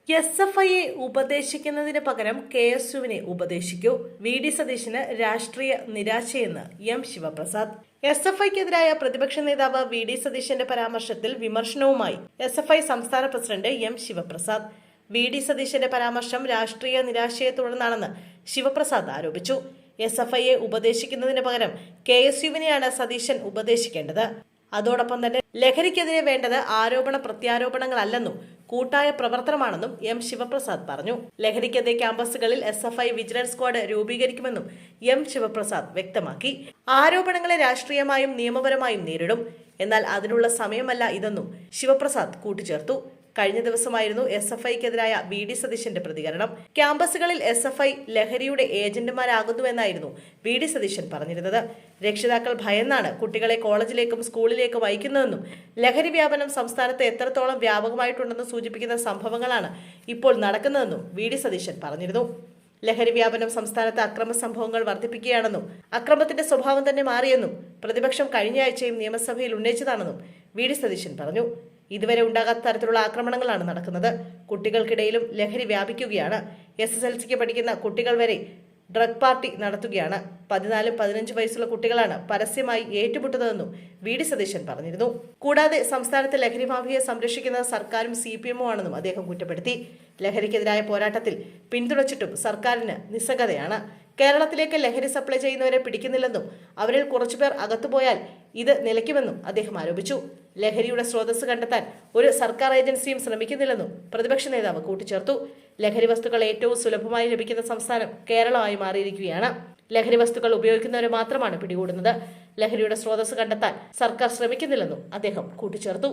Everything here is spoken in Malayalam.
SFIയെ ഉപദേശിക്കുന്നതിന് പകരം KSUവിനെ ഉപദേശിക്കൂ. VD സതീശന് രാഷ്ട്രീയ നിരാശയെന്ന് M ശിവപ്രസാദ്. SFIക്കെതിരായ പ്രതിപക്ഷ നേതാവ് VD സതീശന്റെ പരാമർശത്തിൽ വിമർശനവുമായി SFI സംസ്ഥാന പ്രസിഡന്റ് M ശിവപ്രസാദ്. VD സതീശന്റെ പരാമർശം രാഷ്ട്രീയ നിരാശയെ തുടർന്നാണെന്ന് ശിവപ്രസാദ് ആരോപിച്ചു. SFIയെ ഉപദേശിക്കുന്നതിന് പകരം KSUവിനെയാണ് സതീശൻ ഉപദേശിക്കേണ്ടത്. അതോടൊപ്പം തന്നെ ലഹരിക്കെതിരെ വേണ്ടത് ആരോപണ പ്രത്യാരോപണങ്ങളല്ലെന്നും കൂട്ടായ പ്രവർത്തനമാണെന്നും M ശിവപ്രസാദ് പറഞ്ഞു. ലഹരിക്കെതിരെ ക്യാമ്പസുകളിൽ SFI വിജിലൻസ് സ്ക്വാഡ് രൂപീകരിക്കുമെന്നും M ശിവപ്രസാദ് വ്യക്തമാക്കി. ആരോപണങ്ങളെ രാഷ്ട്രീയമായും നിയമപരമായും നേരിടും, എന്നാൽ അതിനുള്ള സമയമല്ല ഇതെന്നും ശിവപ്രസാദ് കൂട്ടിച്ചേർത്തു. കഴിഞ്ഞ ദിവസമായിരുന്നു SFIക്കെതിരായ VD സതീശന്റെ പ്രതികരണം. ക്യാമ്പസുകളിൽ SFI ലഹരിയുടെ ഏജന്റുമാരാകുന്നുവെന്നായിരുന്നു VD സതീശൻ പറഞ്ഞിരുന്നത്. രക്ഷിതാക്കൾ ഭയന്നാണ് കുട്ടികളെ കോളേജിലേക്കും സ്കൂളിലേക്കും അയക്കുന്നതെന്നും ലഹരി വ്യാപനം സംസ്ഥാനത്ത് എത്രത്തോളം വ്യാപകമായിട്ടുണ്ടെന്ന് സൂചിപ്പിക്കുന്ന സംഭവങ്ങളാണ് ഇപ്പോൾ നടക്കുന്നതെന്നും VD സതീശൻ പറഞ്ഞിരുന്നു. ലഹരി വ്യാപനം സംസ്ഥാനത്ത് അക്രമ സംഭവങ്ങൾ വർദ്ധിപ്പിക്കുകയാണെന്നും അക്രമത്തിന്റെ സ്വഭാവം തന്നെ മാറിയെന്നും പ്രതിപക്ഷം കഴിഞ്ഞ ആഴ്ചയും നിയമസഭയിൽ ഉന്നയിച്ചതാണെന്നും VD സതീശൻ പറഞ്ഞു. ഇതുവരെ ഉണ്ടാകാത്ത തരത്തിലുള്ള ആക്രമണങ്ങളാണ് നടക്കുന്നത്. കുട്ടികൾക്കിടയിലും ലഹരി വ്യാപിക്കുകയാണ്. SSLCക്ക് പഠിക്കുന്ന കുട്ടികൾ വരെ ഡ്രഗ് പാർട്ടി നടത്തുകയാണ്. 14-15 വയസ്സുള്ള കുട്ടികളാണ് പരസ്യമായി ഏറ്റുമുട്ടുന്നതെന്നും VD സതീശൻ പറഞ്ഞിരുന്നു. കൂടാതെ സംസ്ഥാനത്തെ ലഹരി മാഫിയയെ സംരക്ഷിക്കുന്നത് സർക്കാരും CPM-ഉം ആണെന്നും അദ്ദേഹം കുറ്റപ്പെടുത്തി. ലഹരിക്കെതിരായ പോരാട്ടത്തിൽ പിന്തുണച്ചിട്ടും സർക്കാരിന് നിസ്സംഗതയാണ്. കേരളത്തിലേക്ക് ലഹരി സപ്ലൈ ചെയ്യുന്നവരെ പിടിക്കുന്നില്ലെന്നും അവരിൽ കുറച്ചുപേർ അകത്തുപോയാൽ ഇത് നിലയ്ക്കുമെന്നും അദ്ദേഹം ആരോപിച്ചു. ലഹരിയുടെ സ്രോതസ് കണ്ടെത്താൻ ഒരു സർക്കാർ ഏജൻസിയും ശ്രമിക്കുന്നില്ലെന്നും പ്രതിപക്ഷ നേതാവ് കൂട്ടിച്ചേർത്തു. ലഹരി വസ്തുക്കൾ ഏറ്റവും സുലഭമായി ലഭിക്കുന്ന സംസ്ഥാനം കേരളമായി മാറിയിരിക്കുകയാണ്. ലഹരി വസ്തുക്കൾ ഉപയോഗിക്കുന്നവരെ മാത്രമാണ് പിടികൂടുന്നത്. ലഹരിയുടെ സ്രോതസ് കണ്ടെത്താൻ സർക്കാർ ശ്രമിക്കുന്നില്ലെന്നും അദ്ദേഹം കൂട്ടിച്ചേർത്തു.